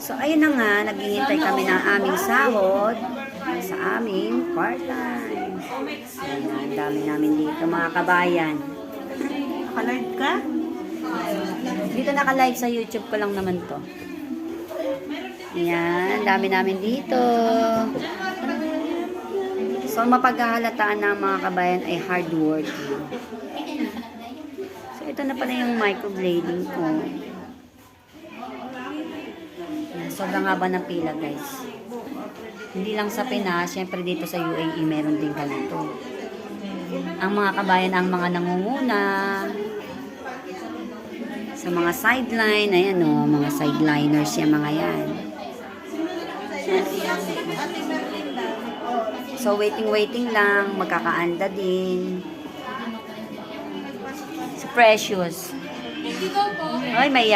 So, ayun na nga, naghihintay kami ng aming sahod sa aming part-time. Ayan, ang dami namin dito, mga kabayan. Naka-live ka? Dito naka-live sa YouTube ko lang naman to. Ayan, dami namin dito. So, mapaghahalataan ng mga kabayan ay hard working. So, ito na pala yung microblading ko. Ayan, sobrang haba ng pila, guys. Hindi lang sa Pinas, syempre dito sa UAE, meron din ganito. Ang mga kabayan, ang mga nangunguna, sa mga sideline, ayan o, mga sideliners yung mga yan. So, waiting lang, magkakaanda din. Si Precious. Ay, may